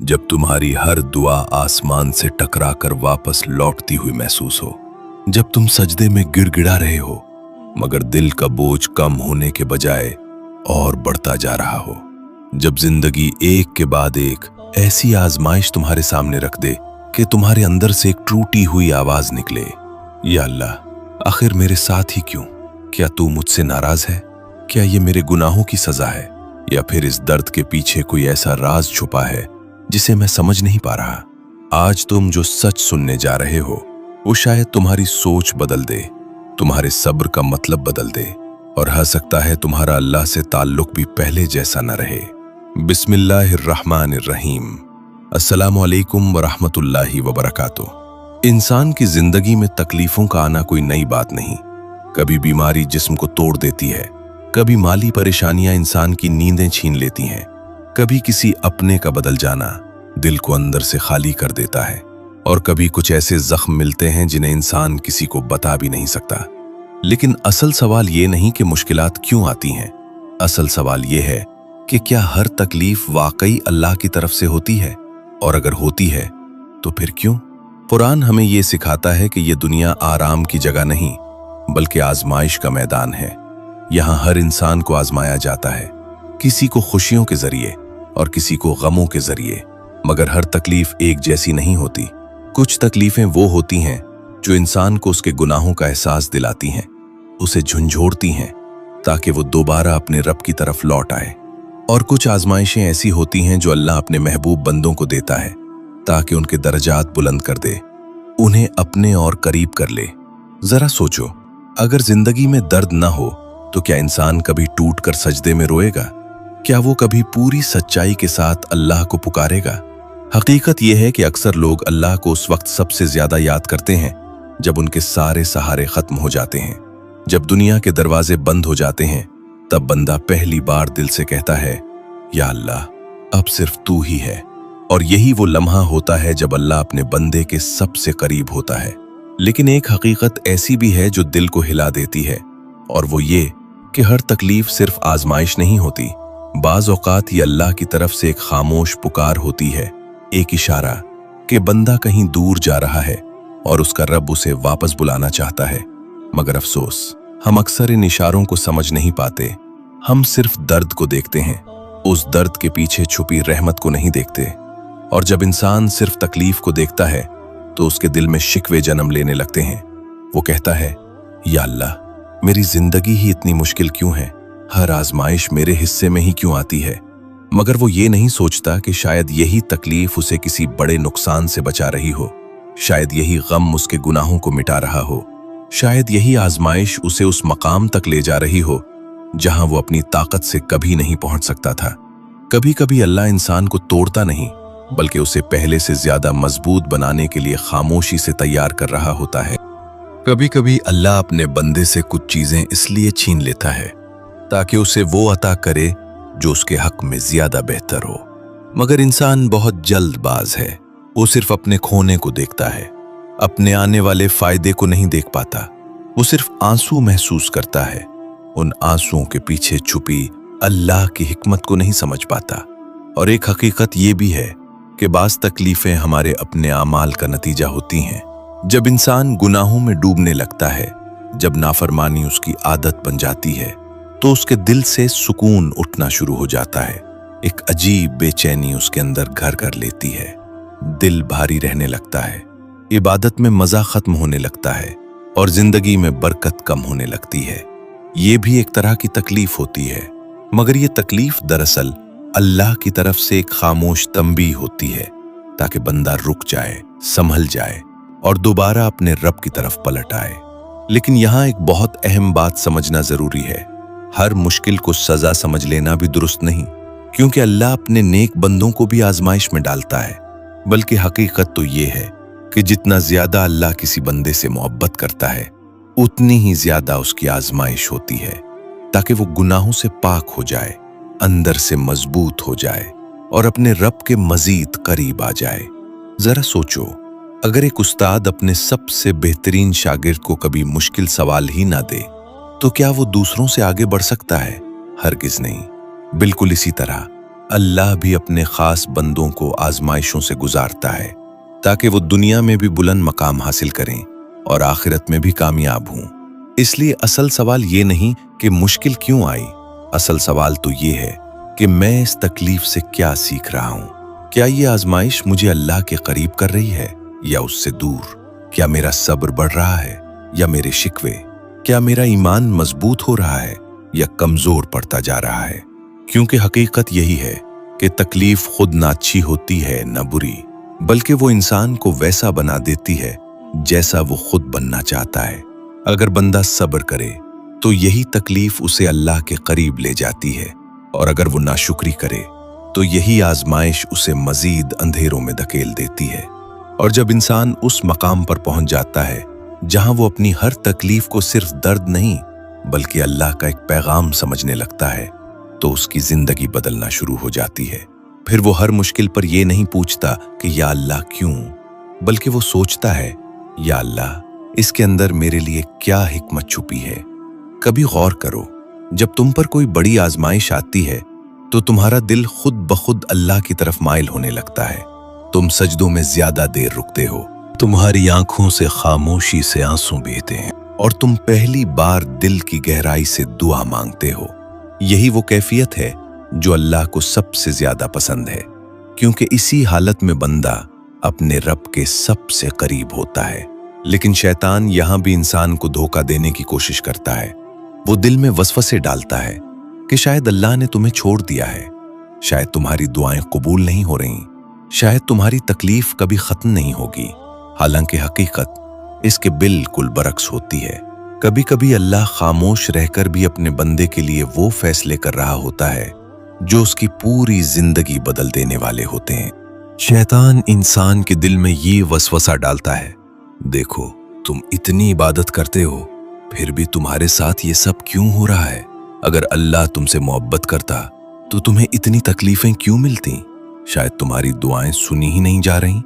जब तुम्हारी हर दुआ आसमान से टकरा कर वापस लौटती हुई महसूस हो, जब तुम सजदे में गिड़गिड़ा रहे हो मगर दिल का बोझ कम होने के बजाय और बढ़ता जा रहा हो, जब जिंदगी एक के बाद एक ऐसी आजमाइश तुम्हारे सामने रख दे कि तुम्हारे अंदर से एक टूटी हुई आवाज निकले, या अल्लाह, आखिर मेरे साथ ही क्यों? क्या तू मुझसे नाराज है? क्या ये मेरे गुनाहों की सजा है, या फिर इस दर्द के पीछे कोई ऐसा राज छुपा है जिसे मैं समझ नहीं पा रहा? आज तुम जो सच सुनने जा रहे हो वो शायद तुम्हारी सोच बदल दे, तुम्हारे सब्र का मतलब बदल दे, और हो सकता है तुम्हारा अल्लाह से ताल्लुक भी पहले जैसा न रहे। बिस्मिल्लाहिर्रहमानिर्रहीम। अस्सलामु अलैकुम वरहमतुल्लाहि वबरकातुह। इंसान की जिंदगी में तकलीफों का आना कोई नई बात नहीं। कभी बीमारी जिस्म को तोड़ देती है, कभी माली परेशानियां इंसान की नींदें छीन लेती हैं, कभी किसी अपने का बदल जाना दिल को अंदर से खाली कर देता है, और कभी कुछ ऐसे जख्म मिलते हैं जिन्हें इंसान किसी को बता भी नहीं सकता। लेकिन असल सवाल ये नहीं कि मुश्किलात क्यों आती हैं, असल सवाल ये है कि क्या हर तकलीफ वाकई अल्लाह की तरफ से होती है, और अगर होती है तो फिर क्यों? कुरान हमें ये सिखाता है कि ये दुनिया आराम की जगह नहीं बल्कि आजमाइश का मैदान है। यहाँ हर इंसान को आजमाया जाता है, किसी को खुशियों के जरिए और किसी को गमों के जरिए, मगर हर तकलीफ एक जैसी नहीं होती। कुछ तकलीफें वो होती हैं जो इंसान को उसके गुनाहों का एहसास दिलाती हैं, उसे झंझोड़ती हैं ताकि वो दोबारा अपने रब की तरफ लौट आए। और कुछ आजमाइशें ऐसी होती हैं जो अल्लाह अपने महबूब बंदों को देता है ताकि उनके दर्जात बुलंद कर दे, उन्हें अपने और करीब कर ले। जरा सोचो, अगर जिंदगी में दर्द ना हो तो क्या इंसान कभी टूट कर सजदे में रोएगा? क्या वो कभी पूरी सच्चाई के साथ अल्लाह को पुकारेगा? हकीकत यह है कि अक्सर लोग अल्लाह को उस वक्त सबसे ज्यादा याद करते हैं जब उनके सारे सहारे खत्म हो जाते हैं, जब दुनिया के दरवाजे बंद हो जाते हैं। तब बंदा पहली बार दिल से कहता है, या अल्लाह, अब सिर्फ तू ही है। और यही वो लम्हा होता है जब अल्लाह अपने बंदे के सबसे करीब होता है। लेकिन एक हकीकत ऐसी भी है जो दिल को हिला देती है, और वो ये कि हर तकलीफ सिर्फ आजमाइश नहीं होती। बाज औकात ये अल्लाह की तरफ से एक खामोश पुकार होती है, एक इशारा कि बंदा कहीं दूर जा रहा है और उसका रब उसे वापस बुलाना चाहता है। मगर अफसोस, हम अक्सर इन इशारों को समझ नहीं पाते। हम सिर्फ दर्द को देखते हैं, उस दर्द के पीछे छुपी रहमत को नहीं देखते। और जब इंसान सिर्फ तकलीफ को देखता है तो उसके दिल में शिकवे जन्म लेने लगते हैं। वो कहता है, या अल्लाह, मेरी जिंदगी ही इतनी मुश्किल क्यों है? हर आजमाइश मेरे हिस्से में ही क्यों आती है? मगर वो ये नहीं सोचता कि शायद यही तकलीफ उसे किसी बड़े नुकसान से बचा रही हो, शायद यही गम उसके गुनाहों को मिटा रहा हो, शायद यही आजमाइश उसे उस मकाम तक ले जा रही हो जहां वो अपनी ताकत से कभी नहीं पहुंच सकता था। कभी कभी अल्लाह इंसान को तोड़ता नहीं बल्कि उसे पहले से ज्यादा मजबूत बनाने के लिए खामोशी से तैयार कर रहा होता है। कभी कभी अल्लाह अपने बंदे से कुछ चीजें इसलिए छीन लेता है ताकि उसे वो अता करे जो उसके हक में ज्यादा बेहतर हो। मगर इंसान बहुत जल्दबाज है, वो सिर्फ अपने खोने को देखता है, अपने आने वाले फायदे को नहीं देख पाता। वो सिर्फ आंसू महसूस करता है, उन आंसुओं के पीछे छुपी अल्लाह की हिकमत को नहीं समझ पाता। और एक हकीकत ये भी है कि बाज़ तकलीफें हमारे अपने आमाल का नतीजा होती हैं। जब इंसान गुनाहों में डूबने लगता है, जब नाफरमानी उसकी आदत बन जाती है, तो उसके दिल से सुकून उठना शुरू हो जाता है। एक अजीब बेचैनी उसके अंदर घर कर लेती है, दिल भारी रहने लगता है, इबादत में मजा खत्म होने लगता है, और जिंदगी में बरकत कम होने लगती है। ये भी एक तरह की तकलीफ होती है, मगर ये तकलीफ दरअसल अल्लाह की तरफ से एक खामोश तंबीह होती है ताकि बंदा रुक जाए, संभल जाए और दोबारा अपने रब की तरफ पलट आए। लेकिन यहाँ एक बहुत अहम बात समझना जरूरी है। हर मुश्किल को सजा समझ लेना भी दुरुस्त नहीं, क्योंकि अल्लाह अपने नेक बंदों को भी आजमाइश में डालता है। बल्कि हकीकत तो ये है कि जितना ज्यादा अल्लाह किसी बंदे से मोहब्बत करता है, उतनी ही ज्यादा उसकी आजमाइश होती है ताकि वो गुनाहों से पाक हो जाए, अंदर से मजबूत हो जाए और अपने रब के मजीद करीब आ जाए। जरा सोचो, अगर एक उस्ताद अपने सबसे बेहतरीन शागिर्द को कभी मुश्किल सवाल ही ना दे तो क्या वो दूसरों से आगे बढ़ सकता है? हरगिज नहीं। बिल्कुल इसी तरह अल्लाह भी अपने खास बंदों को आजमाइशों से गुजारता है ताकि वो दुनिया में भी बुलंद मकाम हासिल करें और आखिरत में भी कामयाब हों। इसलिए असल सवाल ये नहीं कि मुश्किल क्यों आई, असल सवाल तो ये है कि मैं इस तकलीफ से क्या सीख रहा हूं। क्या ये आजमाइश मुझे अल्लाह के करीब कर रही है या उससे दूर? क्या मेरा सब्र बढ़ रहा है या मेरे शिकवे? क्या मेरा ईमान मजबूत हो रहा है या कमजोर पड़ता जा रहा है? क्योंकि हकीकत यही है कि तकलीफ खुद ना अच्छी होती है ना बुरी, बल्कि वो इंसान को वैसा बना देती है जैसा वो खुद बनना चाहता है। अगर बंदा सब्र करे तो यही तकलीफ उसे अल्लाह के करीब ले जाती है, और अगर वो नाशुक्री करे तो यही आजमाइश उसे मजीद अंधेरों में धकेल देती है। और जब इंसान उस मकाम पर पहुंच जाता है जहां वो अपनी हर तकलीफ को सिर्फ दर्द नहीं बल्कि अल्लाह का एक पैगाम समझने लगता है, तो उसकी जिंदगी बदलना शुरू हो जाती है। फिर वो हर मुश्किल पर ये नहीं पूछता कि या अल्लाह क्यों, बल्कि वो सोचता है या अल्लाह इसके अंदर मेरे लिए क्या हिकमत छुपी है। कभी गौर करो, जब तुम पर कोई बड़ी आजमाइश आती है तो तुम्हारा दिल खुद ब खुद अल्लाह की तरफ माइल होने लगता है। तुम सजदों में ज्यादा देर रुकते हो, तुम्हारी आंखों से खामोशी से आंसू बहते हैं और तुम पहली बार दिल की गहराई से दुआ मांगते हो। यही वो कैफियत है जो अल्लाह को सबसे ज्यादा पसंद है, क्योंकि इसी हालत में बंदा अपने रब के सबसे करीब होता है। लेकिन शैतान यहां भी इंसान को धोखा देने की कोशिश करता है। वो दिल में वसवसे डालता है कि शायद अल्लाह ने तुम्हें छोड़ दिया है, शायद तुम्हारी दुआएं कबूल नहीं हो रही, शायद तुम्हारी तकलीफ कभी खत्म नहीं होगी। हालांकि हकीकत इसके बिल्कुल बरक्स होती है। कभी कभी अल्लाह खामोश रहकर भी अपने बंदे के लिए वो फैसले कर रहा होता है जो उसकी पूरी जिंदगी बदल देने वाले होते हैं। शैतान इंसान के दिल में ये वसवसा डालता है, देखो तुम इतनी इबादत करते हो फिर भी तुम्हारे साथ ये सब क्यों हो रहा है? अगर अल्लाह तुमसे मोहब्बत करता तो तुम्हें इतनी तकलीफें क्यों मिलती? शायद तुम्हारी दुआएं सुनी ही नहीं जा रही।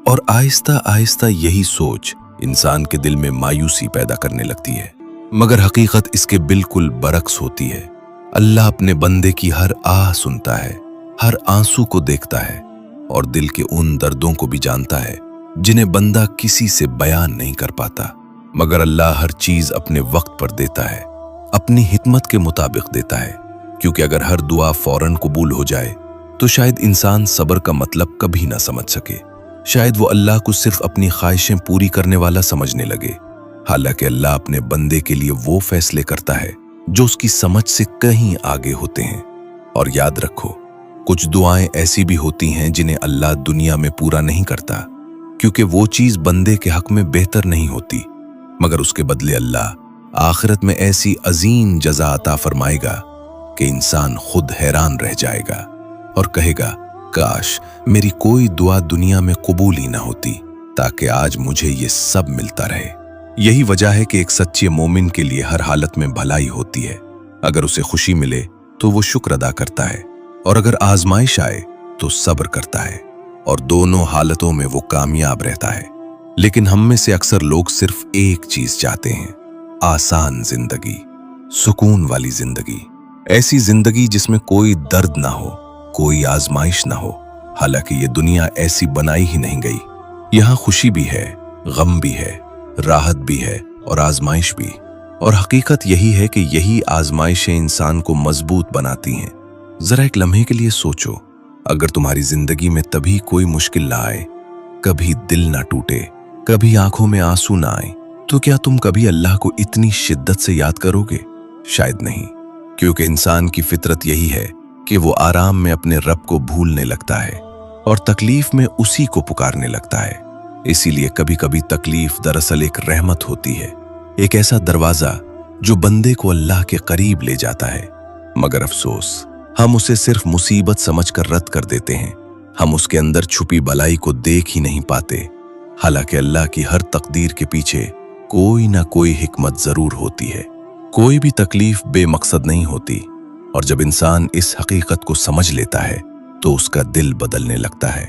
और आहिस्ता आहिस्ता यही सोच इंसान के दिल में मायूसी पैदा करने लगती है। मगर हकीकत इसके बिल्कुल बरक्स होती है। अल्लाह अपने बंदे की हर आह सुनता है, हर आंसू को देखता है और दिल के उन दर्दों को भी जानता है जिन्हें बंदा किसी से बयान नहीं कर पाता। मगर अल्लाह हर चीज अपने वक्त पर देता है, अपनी हिकमत के मुताबिक देता है। क्योंकि अगर हर दुआ फौरन कबूल हो जाए तो शायद इंसान सब्र का मतलब कभी ना समझ सके। शायद वो अल्लाह को सिर्फ अपनी ख्वाहिशें पूरी करने वाला समझने लगे। हालांकि अल्लाह अपने बंदे के लिए वो फैसले करता है जो उसकी समझ से कहीं आगे होते हैं। और याद रखो, कुछ दुआएं ऐसी भी होती हैं जिन्हें अल्लाह दुनिया में पूरा नहीं करता, क्योंकि वो चीज बंदे के हक में बेहतर नहीं होती। मगर उसके बदले अल्लाह आखिरत में ऐसी अजीम जज़ा अता फरमाएगा कि इंसान खुद हैरान रह जाएगा और कहेगा, काश मेरी कोई दुआ दुनिया में कबूल ही ना होती ताकि आज मुझे ये सब मिलता रहे। यही वजह है कि एक सच्चे मोमिन के लिए हर हालत में भलाई होती है। अगर उसे खुशी मिले तो वो शुक्र अदा करता है, और अगर आजमाइश आए तो सब्र करता है, और दोनों हालतों में वो कामयाब रहता है। लेकिन हम में से अक्सर लोग सिर्फ एक चीज चाहते हैं, आसान जिंदगी, सुकून वाली जिंदगी, ऐसी जिंदगी जिसमें कोई दर्द ना हो, कोई आजमाइश ना हो। हालांकि ये दुनिया ऐसी बनाई ही नहीं गई। यहाँ खुशी भी है, गम भी है, राहत भी है और आजमाइश भी। और हकीकत यही है कि यही आजमाइशें इंसान को मजबूत बनाती हैं। जरा एक लम्हे के लिए सोचो, अगर तुम्हारी जिंदगी में तभी कोई मुश्किल ना आए, कभी दिल ना टूटे, कभी आंखों में आंसू ना आए, तो क्या तुम कभी अल्लाह को इतनी शिद्दत से याद करोगे? शायद नहीं, क्योंकि इंसान की फितरत यही है कि वो आराम में अपने रब को भूलने लगता है और तकलीफ में उसी को पुकारने लगता है। इसीलिए कभी कभी तकलीफ दरअसल एक रहमत होती है, एक ऐसा दरवाजा जो बंदे को अल्लाह के करीब ले जाता है। मगर अफसोस, हम उसे सिर्फ मुसीबत समझकर रद्द कर देते हैं। हम उसके अंदर छुपी भलाई को देख ही नहीं पाते। हालांकि अल्लाह की हर तकदीर के पीछे कोई ना कोई हिकमत जरूर होती है। कोई भी तकलीफ बेमकसद नहीं होती। और जब इंसान इस हकीकत को समझ लेता है तो उसका दिल बदलने लगता है,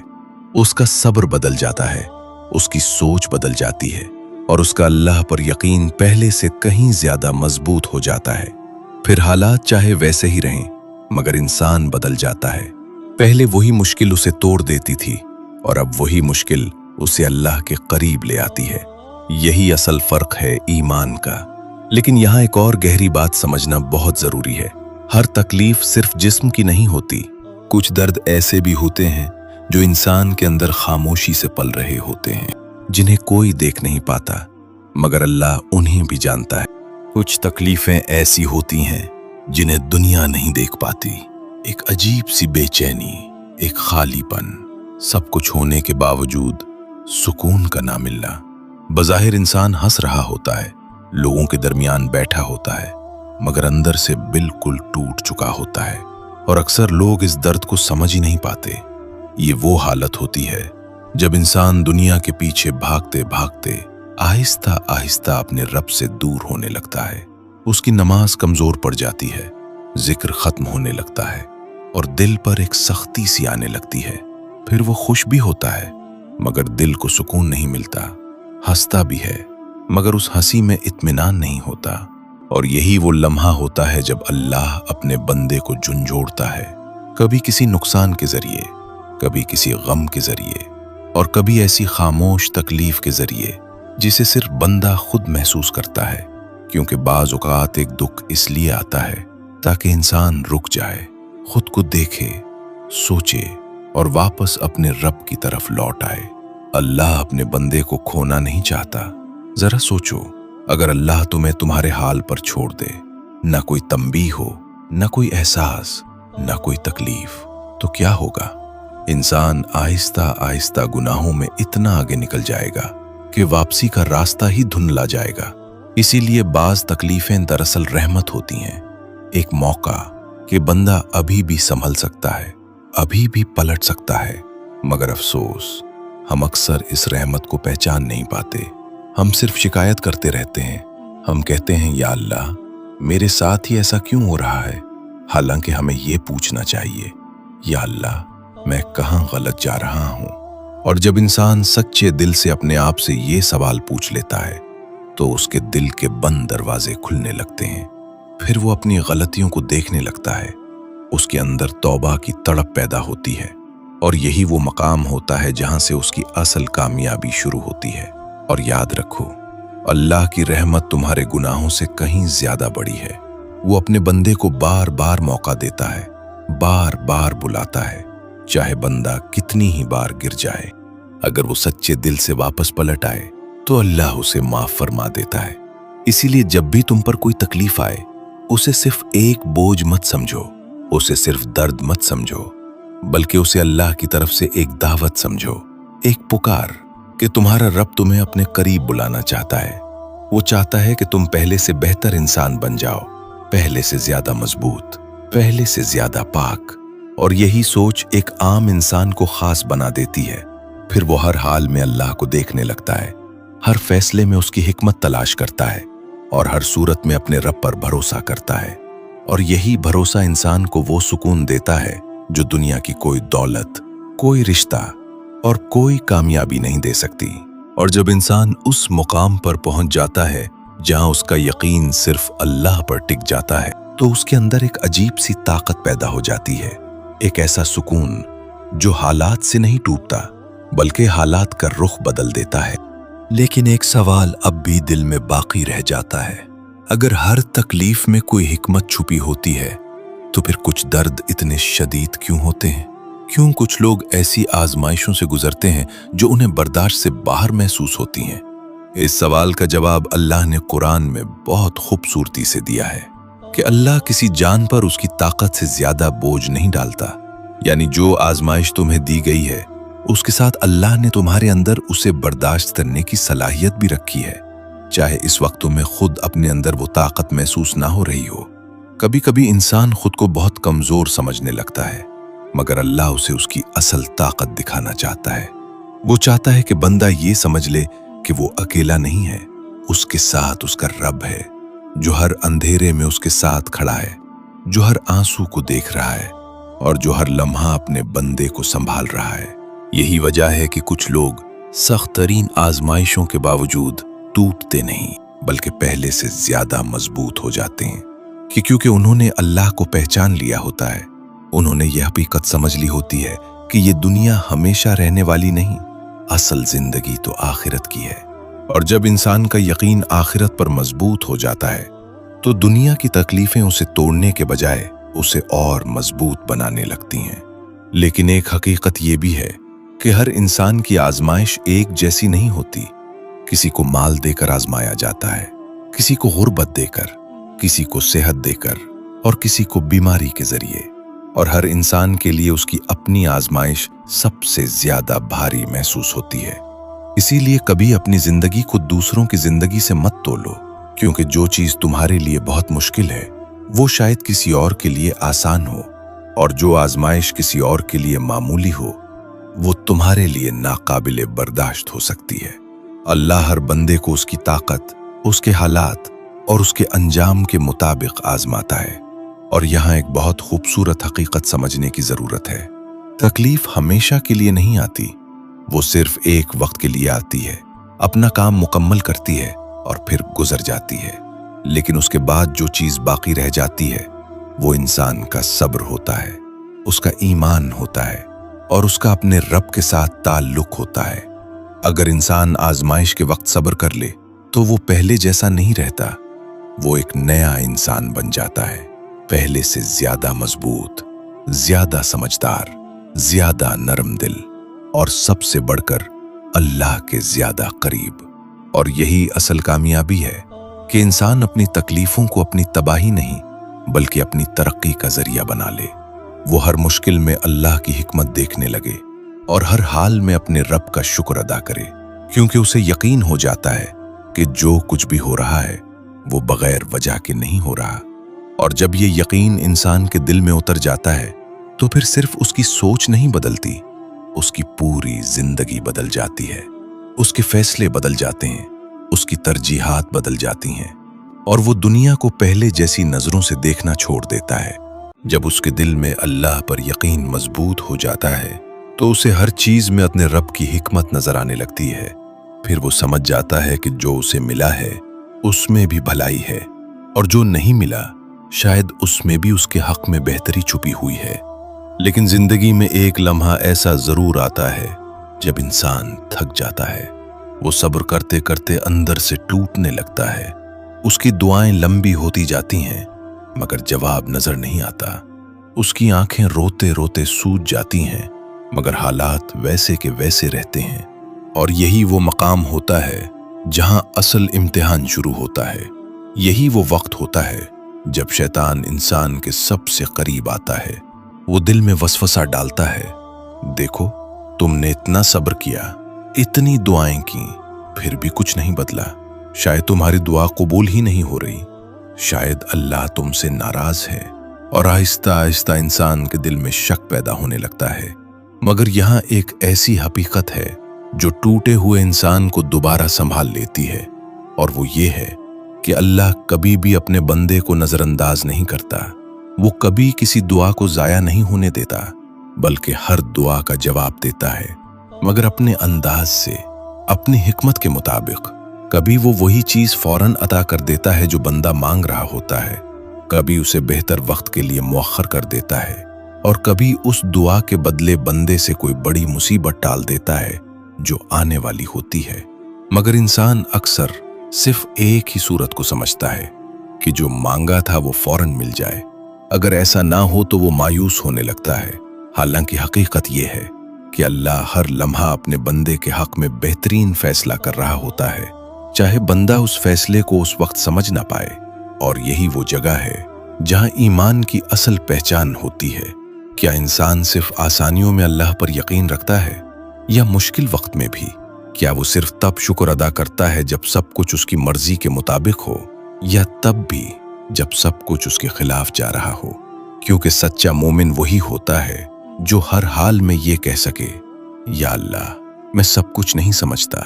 उसका सब्र बदल जाता है, उसकी सोच बदल जाती है और उसका अल्लाह पर यकीन पहले से कहीं ज्यादा मजबूत हो जाता है। फिर हालात चाहे वैसे ही रहें, मगर इंसान बदल जाता है पहले वही मुश्किल उसे तोड़ देती थी और अब वही मुश्किल उसे अल्लाह के करीब ले आती है। यही असल फर्क है ईमान का। लेकिन यहाँ एक और गहरी बात समझना बहुत जरूरी है। हर तकलीफ सिर्फ जिस्म की नहीं होती। कुछ दर्द ऐसे भी होते हैं जो इंसान के अंदर खामोशी से पल रहे होते हैं, जिन्हें कोई देख नहीं पाता, मगर अल्लाह उन्हें भी जानता है। कुछ तकलीफें ऐसी होती हैं जिन्हें दुनिया नहीं देख पाती। एक अजीब सी बेचैनी, एक खालीपन, सब कुछ होने के बावजूद सुकून का ना मिलना। बज़ाहिर इंसान हंस रहा होता है, लोगों के दरमियान बैठा होता है, मगर अंदर से बिल्कुल टूट चुका होता है। और अक्सर लोग इस दर्द को समझ ही नहीं पाते। ये वो हालत होती है जब इंसान दुनिया के पीछे भागते भागते आहिस्ता आहिस्ता अपने रब से दूर होने लगता है। उसकी नमाज कमजोर पड़ जाती है, जिक्र खत्म होने लगता है और दिल पर एक सख्ती सी आने लगती है। फिर वो खुश भी होता है, मगर दिल को सुकून नहीं मिलता। हंसता भी है, मगर उस हंसी में इत्मीनान नहीं होता। और यही वो लम्हा होता है जब अल्लाह अपने बंदे को झुंझोड़ता है, कभी किसी नुकसान के जरिए, कभी किसी गम के जरिए, और कभी ऐसी खामोश तकलीफ के जरिए जिसे सिर्फ बंदा खुद महसूस करता है। क्योंकि बाज़ औक़ात एक दुख इसलिए आता है ताकि इंसान रुक जाए, खुद को देखे, सोचे और वापस अपने रब की तरफ लौट आए। अल्लाह अपने बंदे को खोना नहीं चाहता। जरा सोचो, अगर अल्लाह तुम्हें तुम्हारे हाल पर छोड़ दे, न कोई तंबीह हो, न कोई एहसास, न कोई तकलीफ, तो क्या होगा? इंसान आहिस्ता आहिस्ता गुनाहों में इतना आगे निकल जाएगा कि वापसी का रास्ता ही धुंधला जाएगा। इसीलिए बाज तकलीफें दरअसल रहमत होती हैं, एक मौका कि बंदा अभी भी संभल सकता है, अभी भी पलट सकता है। मगर अफसोस, हम अक्सर इस रहमत को पहचान नहीं पाते। हम सिर्फ शिकायत करते रहते हैं। हम कहते हैं, या अल्लाह, मेरे साथ ही ऐसा क्यों हो रहा है? हालांकि हमें ये पूछना चाहिए, या अल्लाह, मैं कहाँ गलत जा रहा हूँ? और जब इंसान सच्चे दिल से अपने आप से ये सवाल पूछ लेता है, तो उसके दिल के बंद दरवाजे खुलने लगते हैं। फिर वो अपनी गलतियों को देखने लगता है। उसके अंदर तौबा की तड़प पैदा होती है, और यही वो मकाम होता है जहां से उसकी असल कामयाबी शुरू होती है। और याद रखो, अल्लाह की रहमत तुम्हारे गुनाहों से कहीं ज्यादा बड़ी है। वो अपने बंदे को बार बार मौका देता है, बार बार बुलाता है, चाहे बंदा कितनी ही बार गिर जाए। अगर वो सच्चे दिल से वापस पलट आए तो अल्लाह उसे माफ फरमा देता है। इसीलिए जब भी तुम पर कोई तकलीफ आए, उसे सिर्फ एक बोझ मत समझो, उसे सिर्फ दर्द मत समझो, बल्कि उसे अल्लाह की तरफ से एक दावत समझो, एक पुकार कि तुम्हारा रब तुम्हें अपने करीब बुलाना चाहता है। वो चाहता है कि तुम पहले से बेहतर इंसान बन जाओ, पहले से ज्यादा मजबूत, पहले से ज्यादा पाक। और यही सोच एक आम इंसान को खास बना देती है। फिर वो हर हाल में अल्लाह को देखने लगता है, हर फैसले में उसकी हिकमत तलाश करता है और हर सूरत में अपने रब पर भरोसा करता है। और यही भरोसा इंसान को वो सुकून देता है जो दुनिया की कोई दौलत, कोई रिश्ता और कोई कामयाबी नहीं दे सकती। और जब इंसान उस मुकाम पर पहुंच जाता है जहां उसका यकीन सिर्फ अल्लाह पर टिक जाता है, तो उसके अंदर एक अजीब सी ताकत पैदा हो जाती है। एक ऐसा सुकून जो हालात से नहीं टूटता, बल्कि हालात का रुख बदल देता है। लेकिन एक सवाल अब भी दिल में बाकी रह जाता है, अगर हर तकलीफ में कोई हिकमत छुपी होती है, तो फिर कुछ दर्द इतने शदीद क्यों होते हैं? क्यों कुछ लोग ऐसी आजमाइशों से गुजरते हैं जो उन्हें बर्दाश्त से बाहर महसूस होती हैं? इस सवाल का जवाब अल्लाह ने कुरान में बहुत खूबसूरती से दिया है कि अल्लाह किसी जान पर उसकी ताकत से ज्यादा बोझ नहीं डालता। यानी जो आजमाइश तुम्हें दी गई है, उसके साथ अल्लाह ने तुम्हारे अंदर उसे बर्दाश्त करने की सलाहियत भी रखी है, चाहे इस वक्त तुम्हें खुद अपने अंदर वो ताकत महसूस ना हो रही हो। कभी कभी इंसान खुद को बहुत कमजोर समझने लगता है, मगर अल्लाह उसे उसकी असल ताकत दिखाना चाहता है। वो चाहता है कि बंदा ये समझ ले कि वो अकेला नहीं है, उसके साथ उसका रब है, जो हर अंधेरे में उसके साथ खड़ा है, जो हर आंसू को देख रहा है और जो हर लम्हा अपने बंदे को संभाल रहा है। यही वजह है कि कुछ लोग सख्त तरीन आजमाइशों के बावजूद टूटते नहीं, बल्कि पहले से ज्यादा मजबूत हो जाते हैं, क्योंकि उन्होंने अल्लाह को पहचान लिया होता है। उन्होंने यह हकीकत समझ ली होती है कि ये दुनिया हमेशा रहने वाली नहीं, असल जिंदगी तो आखिरत की है। और जब इंसान का यकीन आखिरत पर मजबूत हो जाता है तो दुनिया की तकलीफें उसे तोड़ने के बजाय उसे और मजबूत बनाने लगती हैं। लेकिन एक हकीकत ये भी है कि हर इंसान की आजमाइश एक जैसी नहीं होती। किसी को माल देकर आजमाया जाता है, किसी को गुर्बत देकर, किसी को सेहत देकर और किसी को बीमारी के जरिए। और हर इंसान के लिए उसकी अपनी आजमाइश सबसे ज्यादा भारी महसूस होती है। इसीलिए कभी अपनी जिंदगी को दूसरों की जिंदगी से मत तोलो, क्योंकि जो चीज तुम्हारे लिए बहुत मुश्किल है वो शायद किसी और के लिए आसान हो, और जो आजमाइश किसी और के लिए मामूली हो वो तुम्हारे लिए नाकाबिले बर्दाश्त हो सकती है। अल्लाह हर बंदे को उसकी ताकत, उसके हालात और उसके अंजाम के मुताबिक आजमाता है। और यहाँ एक बहुत खूबसूरत हकीकत समझने की जरूरत है। तकलीफ हमेशा के लिए नहीं आती, वो सिर्फ एक वक्त के लिए आती है, अपना काम मुकम्मल करती है और फिर गुजर जाती है। लेकिन उसके बाद जो चीज बाकी रह जाती है वो इंसान का सब्र होता है, उसका ईमान होता है और उसका अपने रब के साथ ताल्लुक होता है। अगर इंसान आजमाइश के वक्त सब्र कर ले तो वो पहले जैसा नहीं रहता, वो एक नया इंसान बन जाता है, पहले से ज्यादा मजबूत, ज्यादा समझदार, ज्यादा नरम दिल और सबसे बढ़कर अल्लाह के ज्यादा करीब। और यही असल कामयाबी है कि इंसान अपनी तकलीफों को अपनी तबाही नहीं बल्कि अपनी तरक्की का जरिया बना ले। वो हर मुश्किल में अल्लाह की हिकमत देखने लगे और हर हाल में अपने रब का शुक्र अदा करे, क्योंकि उसे यकीन हो जाता है कि जो कुछ भी हो रहा है वो बगैर वजह के नहीं हो रहा। और जब ये यकीन इंसान के दिल में उतर जाता है तो फिर सिर्फ उसकी सोच नहीं बदलती, उसकी पूरी जिंदगी बदल जाती है। उसके फैसले बदल जाते हैं, उसकी तरजीहात बदल जाती हैं और वो दुनिया को पहले जैसी नजरों से देखना छोड़ देता है। जब उसके दिल में अल्लाह पर यकीन मजबूत हो जाता है तो उसे हर चीज में अपने रब की हिकमत नजर आने लगती है। फिर वो समझ जाता है कि जो उसे मिला है उसमें भी भलाई है और जो नहीं मिला शायद उसमें भी उसके हक में बेहतरी छुपी हुई है। लेकिन जिंदगी में एक लम्हा ऐसा जरूर आता है जब इंसान थक जाता है, वो सब्र करते करते अंदर से टूटने लगता है। उसकी दुआएं लंबी होती जाती हैं मगर जवाब नजर नहीं आता। उसकी आंखें रोते रोते सूज जाती हैं मगर हालात वैसे के वैसे रहते हैं। और यही वो मकाम होता है जहां असल इम्तिहान शुरू होता है। यही वो वक्त होता है जब शैतान इंसान के सबसे करीब आता है। वो दिल में वसवसा डालता है, देखो तुमने इतना सब्र किया, इतनी दुआएं की, फिर भी कुछ नहीं बदला। शायद तुम्हारी दुआ कबूल ही नहीं हो रही, शायद अल्लाह तुमसे नाराज है। और आहिस्ता आहिस्ता इंसान के दिल में शक पैदा होने लगता है। मगर यहाँ एक ऐसी हकीकत है जो टूटे हुए इंसान को दोबारा संभाल लेती है, और वो ये है कि अल्लाह कभी भी अपने बंदे को नजरअंदाज नहीं करता। वो कभी किसी दुआ को जाया नहीं होने देता, बल्कि हर दुआ का जवाब देता है, मगर अपने अंदाज से, अपनी हिकमत के मुताबिक। कभी वो वही चीज फौरन अता कर देता है जो बंदा मांग रहा होता है, कभी उसे बेहतर वक्त के लिए मुअख्खर कर देता है, और कभी उस दुआ के बदले बंदे से कोई बड़ी मुसीबत टाल देता है जो आने वाली होती है। मगर इंसान अक्सर सिर्फ एक ही सूरत को समझता है कि जो मांगा था वो फौरन मिल जाए। अगर ऐसा ना हो तो वो मायूस होने लगता है। हालांकि हकीकत ये है कि अल्लाह हर लम्हा अपने बंदे के हक में बेहतरीन फैसला कर रहा होता है, चाहे बंदा उस फैसले को उस वक्त समझ ना पाए। और यही वो जगह है जहां ईमान की असल पहचान होती है। क्या इंसान सिर्फ आसानियों में अल्लाह पर यकीन रखता है, या मुश्किल वक्त में भी? क्या वो सिर्फ तब शुक्र अदा करता है जब सब कुछ उसकी मर्जी के मुताबिक हो, या तब भी जब सब कुछ उसके खिलाफ जा रहा हो? क्योंकि सच्चा मोमिन वही होता है जो हर हाल में ये कह सके, या अल्लाह मैं सब कुछ नहीं समझता,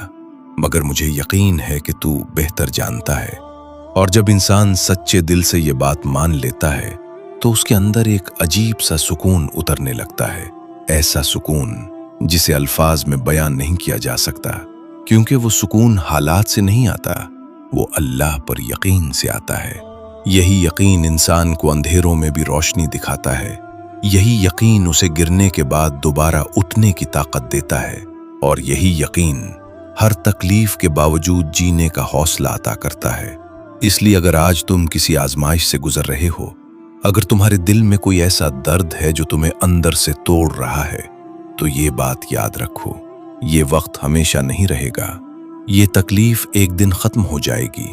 मगर मुझे यकीन है कि तू बेहतर जानता है। और जब इंसान सच्चे दिल से ये बात मान लेता है तो उसके अंदर एक अजीब सा सुकून उतरने लगता है। ऐसा सुकून जिसे अल्फाज में बयान नहीं किया जा सकता, क्योंकि वो सुकून हालात से नहीं आता, वो अल्लाह पर यकीन से आता है। यही यकीन इंसान को अंधेरों में भी रोशनी दिखाता है यही यकीन उसे गिरने के बाद दोबारा उठने की ताकत देता है, और यही यकीन हर तकलीफ के बावजूद जीने का हौसला अता करता है। इसलिए अगर आज तुम किसी आजमाइश से गुजर रहे हो, अगर तुम्हारे दिल में कोई ऐसा दर्द है जो तुम्हें अंदर से तोड़ रहा है, तो ये बात याद रखो, ये वक्त हमेशा नहीं रहेगा। ये तकलीफ एक दिन खत्म हो जाएगी,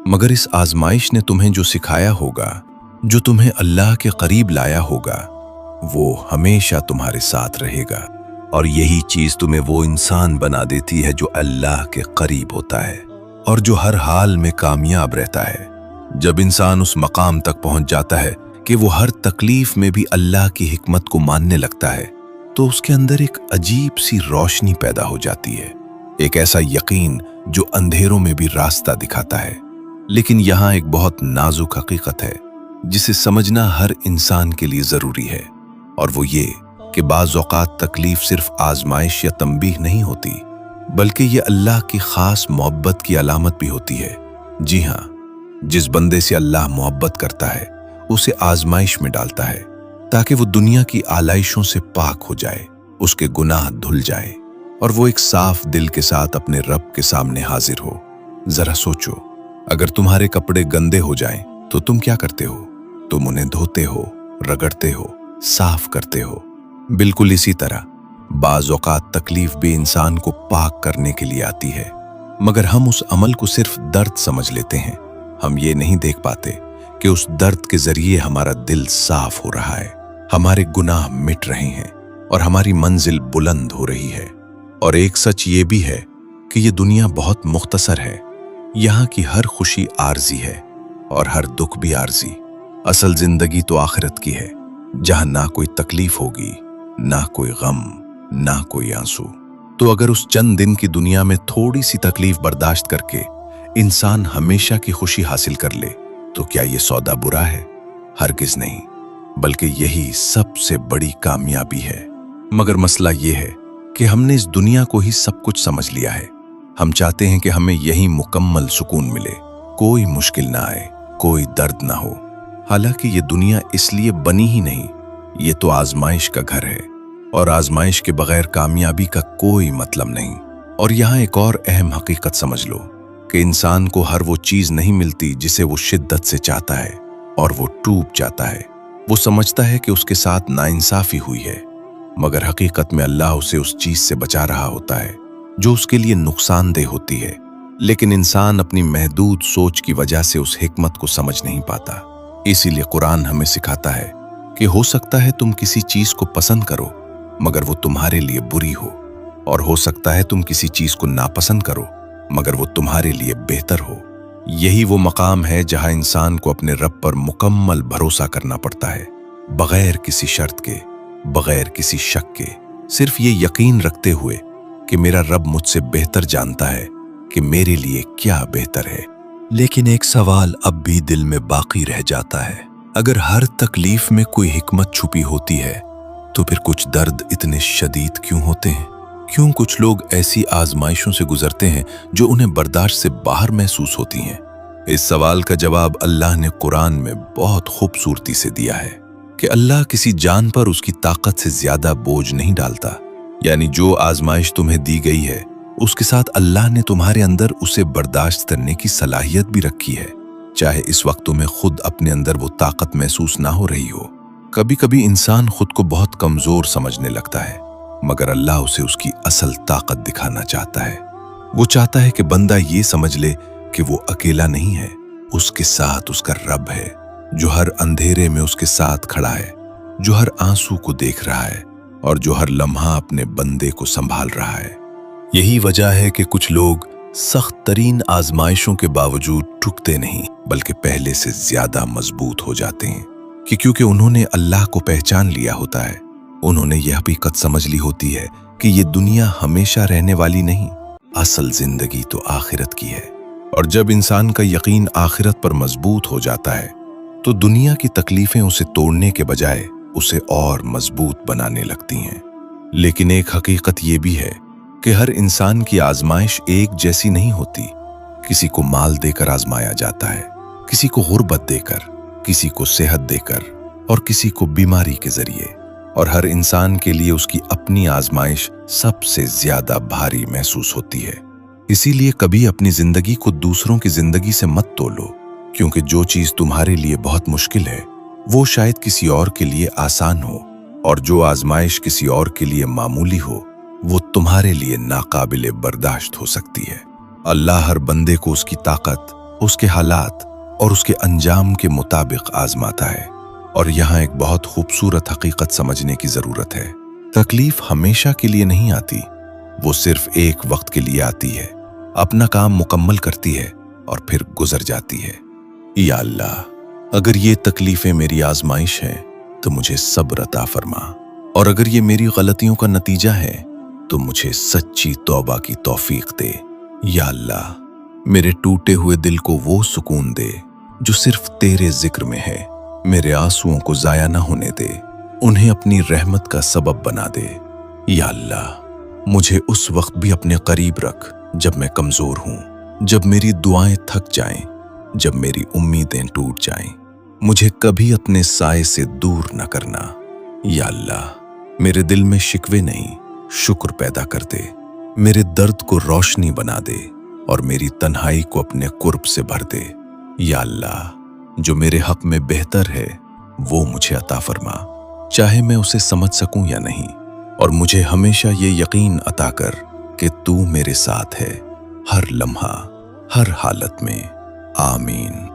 मगर इस आजमाइश ने तुम्हें जो सिखाया होगा, जो तुम्हें अल्लाह के करीब लाया होगा, वो हमेशा तुम्हारे साथ रहेगा। और यही चीज तुम्हें वो इंसान बना देती है जो अल्लाह के करीब होता है और जो हर हाल में कामयाब रहता है। जब इंसान उस मकाम तक पहुंच जाता है कि वो हर तकलीफ में भी अल्लाह की हिकमत को मानने लगता है, तो उसके अंदर एक अजीब सी रोशनी पैदा हो जाती है, एक ऐसा यकीन जो अंधेरों में भी रास्ता दिखाता है। लेकिन यहाँ एक बहुत नाजुक हकीकत है जिसे समझना हर इंसान के लिए जरूरी है, और वो ये कि बाज़ औक़ात तकलीफ सिर्फ आजमाइश या तंबीह नहीं होती, बल्कि ये अल्लाह की खास मोहब्बत की अलामत भी होती है। जी हाँ, जिस बंदे से अल्लाह मोहब्बत करता है उसे आजमाइश में डालता है ताकि वो दुनिया की आलाइशों से पाक हो जाए, उसके गुनाह धुल जाए और वो एक साफ दिल के साथ अपने रब के सामने हाजिर हो। जरा सोचो, अगर तुम्हारे कपड़े गंदे हो जाएं तो तुम क्या करते हो? तुम उन्हें धोते हो, रगड़ते हो, साफ करते हो। बिल्कुल इसी तरह बाज़ औक़ात तकलीफ भी इंसान को पाक करने के लिए आती है, मगर हम उस अमल को सिर्फ दर्द समझ लेते हैं। हम ये नहीं देख पाते कि उस दर्द के जरिए हमारा दिल साफ हो रहा है, हमारे गुनाह मिट रहे हैं और हमारी मंजिल बुलंद हो रही है। और एक सच ये भी है कि ये दुनिया बहुत मुख्तसर है, यहाँ की हर खुशी आर्जी है और हर दुख भी आर्जी। असल जिंदगी तो आखिरत की है, जहां ना कोई तकलीफ होगी, ना कोई गम, ना कोई आंसू। तो अगर उस चंद दिन की दुनिया में थोड़ी सी तकलीफ बर्दाश्त करके इंसान हमेशा की खुशी हासिल कर ले, तो क्या ये सौदा बुरा है? हरगिज नहीं, बल्कि यही सबसे बड़ी कामयाबी है। मगर मसला ये है कि हमने इस दुनिया को ही सब कुछ समझ लिया है। हम चाहते हैं कि हमें यही मुकम्मल सुकून मिले, कोई मुश्किल ना आए, कोई दर्द ना हो। हालांकि ये दुनिया इसलिए बनी ही नहीं, ये तो आजमाइश का घर है और आजमाइश के बगैर कामयाबी का कोई मतलब नहीं। और यहाँ एक और अहम हकीकत समझ लो कि इंसान को हर वो चीज नहीं मिलती जिसे वो शिद्दत से चाहता है और वो टूट जाता है। वो समझता है कि उसके साथ नाइंसाफी हुई है, मगर हकीकत में अल्लाह उसे उस चीज से बचा रहा होता है जो उसके लिए नुकसानदेह होती है। लेकिन इंसान अपनी महदूद सोच की वजह से उस हिकमत को समझ नहीं पाता। इसीलिए कुरान हमें सिखाता है कि हो सकता है तुम किसी चीज को पसंद करो मगर वो तुम्हारे लिए बुरी हो, और हो सकता है तुम किसी चीज को नापसंद करो मगर वो तुम्हारे लिए बेहतर हो। यही वो मकाम है जहां इंसान को अपने रब पर मुकम्मल भरोसा करना पड़ता है, बगैर किसी शर्त के, बगैर किसी शक के, सिर्फ ये यकीन रखते हुए कि मेरा रब मुझसे बेहतर जानता है कि मेरे लिए क्या बेहतर है। लेकिन एक सवाल अब भी दिल में बाकी रह जाता है, अगर हर तकलीफ में कोई हिकमत छुपी होती है तो फिर कुछ दर्द इतने शदीद क्यों होते हैं? क्यों कुछ लोग ऐसी आजमाइशों से गुजरते हैं जो उन्हें बर्दाश्त से बाहर महसूस होती हैं? इस सवाल का जवाब अल्लाह ने कुरान में बहुत खूबसूरती से दिया है कि अल्लाह किसी जान पर उसकी ताकत से ज्यादा बोझ नहीं डालता। यानी जो आजमाइश तुम्हें दी गई है उसके साथ अल्लाह ने तुम्हारे अंदर उसे बर्दाश्त करने की सलाहियत भी रखी है, चाहे इस वक्त तुम्हें खुद अपने अंदर वो ताकत महसूस ना हो रही हो। कभी कभी इंसान खुद को बहुत कमजोर समझने लगता है, मगर अल्लाह उसे उसकी असल ताकत दिखाना चाहता है। वो चाहता है कि बंदा ये समझ ले कि वो अकेला नहीं है, उसके साथ उसका रब है जो हर अंधेरे में उसके साथ खड़ा है, जो हर आंसू को देख रहा है और जो हर लम्हा अपने बंदे को संभाल रहा है। यही वजह है कि कुछ लोग सख्त तरीन आजमाइशों के बावजूद टूटते नहीं, बल्कि पहले से ज्यादा मजबूत हो जाते हैं, कि क्योंकि उन्होंने अल्लाह को पहचान लिया होता है। उन्होंने यह हकीकत समझ ली होती है कि ये दुनिया हमेशा रहने वाली नहीं, असल जिंदगी तो आखिरत की है। और जब इंसान का यकीन आखिरत पर मजबूत हो जाता है तो दुनिया की तकलीफें उसे तोड़ने के बजाय उसे और मजबूत बनाने लगती हैं। लेकिन एक हकीकत ये भी है कि हर इंसान की आजमाइश एक जैसी नहीं होती। किसी को माल देकर आजमाया जाता है, किसी को गुर्बत देकर, किसी को सेहत देकर, और किसी को बीमारी के जरिए। और हर इंसान के लिए उसकी अपनी आजमाइश सबसे ज्यादा भारी महसूस होती है। इसीलिए कभी अपनी जिंदगी को दूसरों की जिंदगी से मत तोलो, क्योंकि जो चीज तुम्हारे लिए बहुत मुश्किल है वो शायद किसी और के लिए आसान हो, और जो आजमाइश किसी और के लिए मामूली हो वो तुम्हारे लिए नाकाबिले बर्दाश्त हो सकती है। अल्लाह हर बंदे को उसकी ताकत, उसके हालात और उसके अंजाम के मुताबिक आजमाता है। और यहाँ एक बहुत खूबसूरत हकीकत समझने की जरूरत है। तकलीफ हमेशा के लिए नहीं आती, वो सिर्फ एक वक्त के लिए आती है, अपना काम मुकम्मल करती है और फिर गुजर जाती है। या अल्लाह, अगर ये तकलीफें मेरी आजमाइश है तो मुझे सब्र अता फरमा, और अगर ये मेरी गलतियों का नतीजा है तो मुझे सच्ची तौबा की तौफीक दे। या अल्लाह, मेरे टूटे हुए दिल को वो सुकून दे जो सिर्फ तेरे जिक्र में है। मेरे आंसुओं को जाया ना होने दे, उन्हें अपनी रहमत का सबब बना दे। या अल्लाह, मुझे उस वक्त भी अपने करीब रख जब मैं कमजोर हूं, जब मेरी दुआएं थक जाएं, जब मेरी उम्मीदें टूट जाएं। मुझे कभी अपने साए से दूर न करना। या अल्लाह, मेरे दिल में शिकवे नहीं, शुक्र पैदा कर दे। मेरे दर्द को रोशनी बना दे और मेरी तन्हाई को अपने कुर्ब से भर दे। या अल्लाह, जो मेरे हक में बेहतर है वो मुझे अता फरमा, चाहे मैं उसे समझ सकूं या नहीं। और मुझे हमेशा ये यकीन अता कर कि तू मेरे साथ है, हर लम्हा, हर हालत में। आमीन।